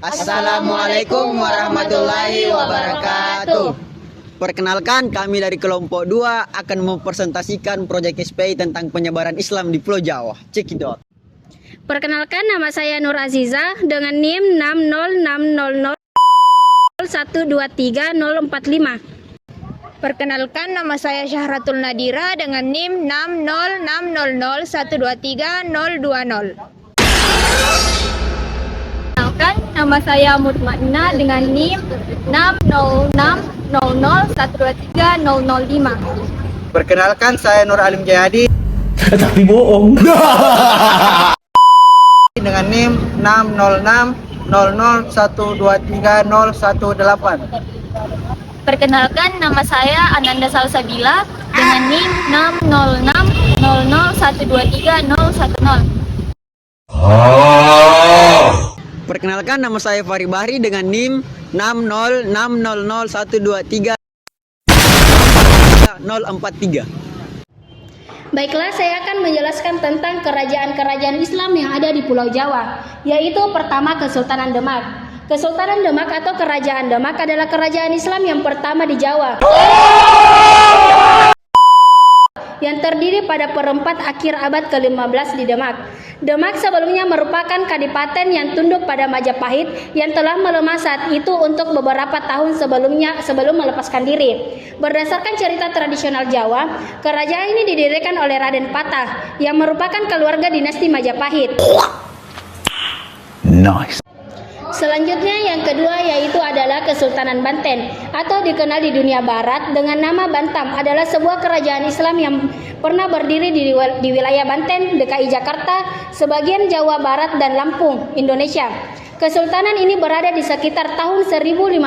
Assalamualaikum warahmatullahi wabarakatuh. Perkenalkan, kami dari kelompok 2 akan mempresentasikan proyek SPI tentang penyebaran Islam di Pulau Jawa. Cekidot. Perkenalkan, nama saya Nur Aziza dengan NIM 60600123045. Perkenalkan, nama saya Syahratul Nadira dengan NIM 60600123020. Perkenalkan, nama saya Mutmainah dengan NIM 60600123005. Perkenalkan, saya Nur Alim Jayadi Tapi bohong. dengan NIM 60600123018. Perkenalkan, nama saya Ananda Salsabila dengan NIM 60600123010. Perkenalkan, nama saya Fahri Bahri dengan NIM 60600123043. Baiklah, saya akan menjelaskan tentang kerajaan-kerajaan Islam yang ada di Pulau Jawa, yaitu pertama Kesultanan Demak. Kesultanan Demak atau Kerajaan Demak adalah kerajaan Islam yang pertama di Jawa, yang terdiri pada perempat akhir abad ke-15 di Demak. Demak sebelumnya merupakan kadipaten yang tunduk pada Majapahit yang telah melemah saat itu untuk beberapa tahun sebelum melepaskan diri. Berdasarkan cerita tradisional Jawa, kerajaan ini didirikan oleh Raden Patah yang merupakan keluarga dinasti Majapahit. Nice. Selanjutnya yang kedua yaitu adalah Kesultanan Banten atau dikenal di dunia barat dengan nama Bantam, adalah sebuah kerajaan Islam yang pernah berdiri di wilayah Banten, DKI Jakarta, sebagian Jawa Barat dan Lampung, Indonesia. Kesultanan ini berada di sekitar tahun 1526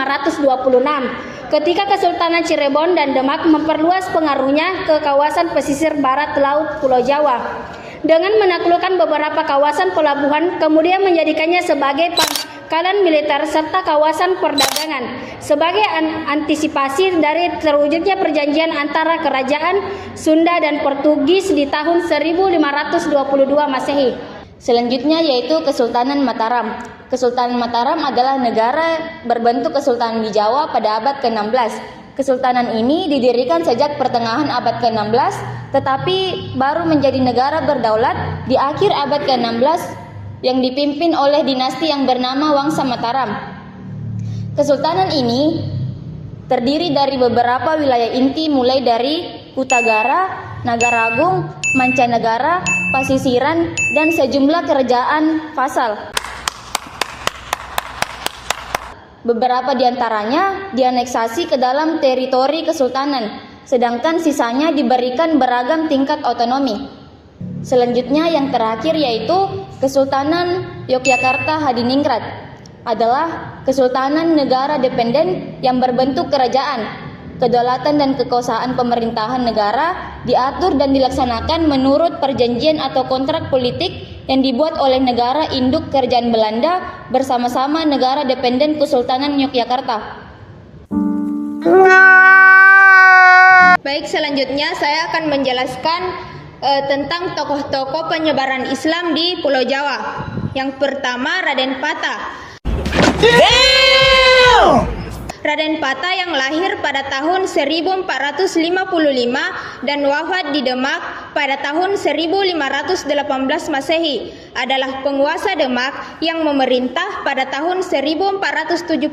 ketika Kesultanan Cirebon dan Demak memperluas pengaruhnya ke kawasan pesisir barat laut Pulau Jawa dengan menaklukkan beberapa kawasan pelabuhan, kemudian menjadikannya sebagai pangkalan militer serta kawasan perdagangan sebagai antisipasi dari terwujudnya perjanjian antara kerajaan Sunda dan Portugis di tahun 1522 Masehi. Selanjutnya yaitu Kesultanan Mataram. Kesultanan Mataram adalah negara berbentuk kesultanan di Jawa pada abad ke-16. Kesultanan ini didirikan sejak pertengahan abad ke-16, tetapi baru menjadi negara berdaulat di akhir abad ke-16 yang dipimpin oleh dinasti yang bernama Wangsa Mataram. Kesultanan ini terdiri dari beberapa wilayah inti mulai dari Kutagara, Nagaragung, Mancanegara, Pasisiran, dan sejumlah kerajaan vasal. Beberapa di antaranya dianeksasi ke dalam teritori kesultanan, sedangkan sisanya diberikan beragam tingkat otonomi. Selanjutnya yang terakhir yaitu Kesultanan Yogyakarta Hadiningrat, adalah kesultanan negara dependen yang berbentuk kerajaan. Kedaulatan dan kekuasaan pemerintahan negara diatur dan dilaksanakan menurut perjanjian atau kontrak politik yang dibuat oleh negara induk kerajaan Belanda bersama-sama negara dependen Kesultanan Yogyakarta. Baik, selanjutnya saya akan menjelaskan tentang tokoh-tokoh penyebaran Islam di Pulau Jawa. Yang pertama, Raden Patah. Raden Patah yang lahir pada tahun 1455 dan wafat di Demak pada tahun 1518 Masehi adalah penguasa Demak yang memerintah pada tahun 1478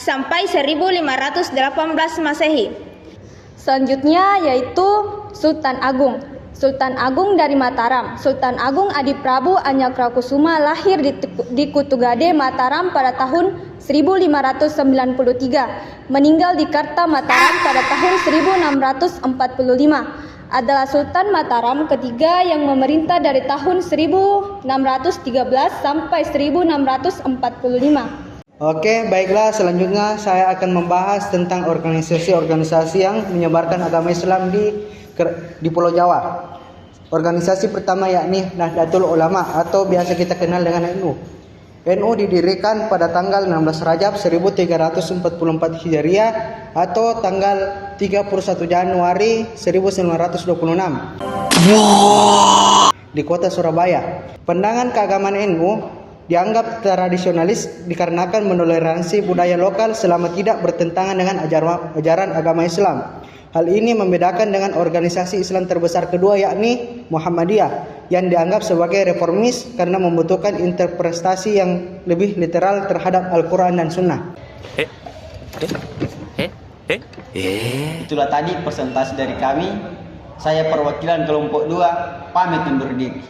sampai 1518 Masehi. Selanjutnya yaitu Sultan Agung. Sultan Agung dari Mataram. Sultan Agung Adi Prabu Anyakrakusuma lahir di Kutugade, Mataram pada tahun 1593. Meninggal di Karta, Mataram pada tahun 1645. Adalah Sultan Mataram ketiga yang memerintah dari tahun 1613 sampai 1645. Oke, baiklah, selanjutnya saya akan membahas tentang organisasi-organisasi yang menyebarkan agama Islam di Pulau Jawa. Organisasi pertama yakni Nahdlatul Ulama atau biasa kita kenal dengan NU. NU didirikan pada tanggal 16 Rajab 1344 Hijriah atau tanggal 31 Januari 1926 di kota Surabaya. Pandangan keagamaan NU dianggap tradisionalis dikarenakan menoleransi budaya lokal selama tidak bertentangan dengan ajaran agama Islam. Hal ini membedakan dengan organisasi Islam terbesar kedua yakni Muhammadiyah yang dianggap sebagai reformis karena membutuhkan interpretasi yang lebih literal terhadap Al-Quran dan Sunnah. Itulah tadi presentasi dari kami. Saya perwakilan kelompok 2 pamit undur diri.